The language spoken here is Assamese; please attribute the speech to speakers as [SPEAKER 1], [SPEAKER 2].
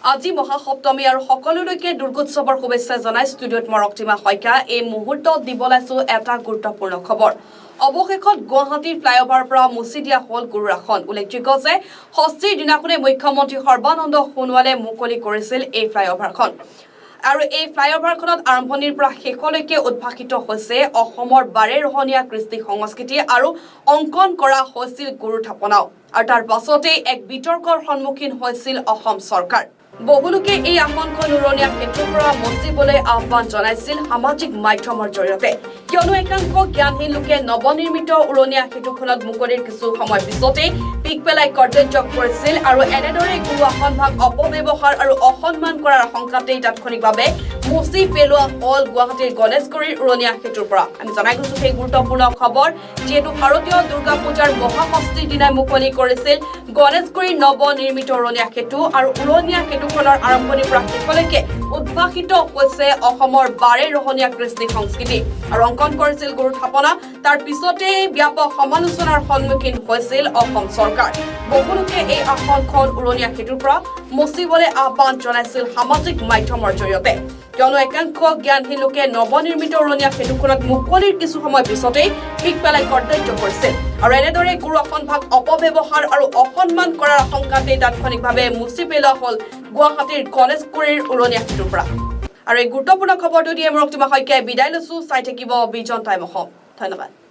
[SPEAKER 1] আজি মহাসপ্তমী আৰু সকলোলৈকে দুৰ্গোৎসৱৰ শুভেচ্ছা জনাই ষ্টুডিঅ'ত মই ৰক্তিমা শইকীয়া এই মুহূৰ্তত দিব লাইছো এটা গুৰুত্বপূৰ্ণ খবৰ অৱশেষত গুৱাহাটীৰ ফ্লাইঅভাৰৰ পৰা মুছি দিয়া হ'ল গুৰুৰ আসন উল্লেখযোগ্য যে ষষ্ঠীৰ দিনাখনে মুখ্যমন্ত্ৰী সৰ্বানন্দ সোণোৱালে মুকলি কৰিছিল এই ফ্লাইঅভাৰখন আৰু এই ফ্লাইঅভাৰখনত আৰম্ভণিৰ পৰা শেষলৈকে উদ্ভাসিত হৈছে অসমৰ বাৰেৰহণীয়া কৃষ্টি সংস্কৃতি আৰু অংকন কৰা হৈছিল গুৰু থাপনাও আৰু তাৰ পাছতে এক বিতৰ্কৰ সন্মুখীন হৈছিল অসম চৰকাৰ বহুলোকে এই আসনখন উৰণীয়া ক্ষেত্ৰৰ পৰা মচিবলৈ আহ্বান জনাইছিল সামাজিক মাধ্যমৰ জৰিয়তে কিয়নো একাংশ জ্ঞানহীন লোকে নৱনিৰ্মিত উৰণীয়া ক্ষেত্ৰখনত মুকলিৰ কিছু সময় পিছতে পিক পেলাই কৰ্তব্য কৰিছিল আৰু এনেদৰে গুৰু আসনভাগ অপব্যৱহাৰ আৰু অসন্মান কৰাৰ আশংকাতেই তাৎক্ষণিকভাৱে মুচি পেলোৱা হ'ল গুৱাহাটীৰ গণেশগুৰিৰ উৰণীয়া ক্ষেত্ৰৰ পৰা আমি জনাই গৈছো সেই গুৰুত্বপূৰ্ণ খবৰ যিহেতু শাৰদীয় দুৰ্গা পূজাৰ মহাষষ্ঠীৰ দিনাই মুকলি কৰিছিল গণেশগুৰিৰ নৱনিৰ্মিত উৰণীয়া ক্ষেত্ৰ আৰু উৰণীয়া ক্ষেত্ৰখনৰ আৰম্ভণিৰ পৰা শেষলৈকে উদ্ভাসিত হৈছে অসমৰ বাৰেৰহণীয়া কৃষ্টি সংস্কৃতি আৰু অংকন কৰিছিল গুৰু থাপনা তাৰ পিছতে ব্যাপক সমালোচনাৰ সন্মুখীন হৈছিল অসম চৰকাৰ বহুলোকে এই আসনখন উৰণীয়া ক্ষেত্ৰৰ পৰা মচিবলৈ আহ্বান জনাইছিল সামাজিক মাধ্যমৰ জৰিয়তে কিয়নো একাংশ জ্ঞানহীন লোকে নৱনিৰ্মিত উৰণীয়া ক্ষেত্ৰখনত মুকলিৰ কিছু সময় পিছতেই পিক পেলাই কৰ্তব্য কৰিছিল আৰু এনেদৰে গুৰু আসনভাগ অপব্যৱহাৰ আৰু অসন্মান কৰাৰ আশংকাতেই তাৎক্ষণিকভাৱে মুচি পেলোৱা হ'ল গুৱাহাটীৰ গণেশগুৰিৰ উৰণীয়া ক্ষেত্ৰৰ পৰা আৰু এই গুৰুত্বপূৰ্ণ খবৰটো দিয়ে মই ৰক্তিমা শইকীয়াই বিদায় লৈছো চাই থাকিব বিজন টাইম অসম ধন্যবাদ।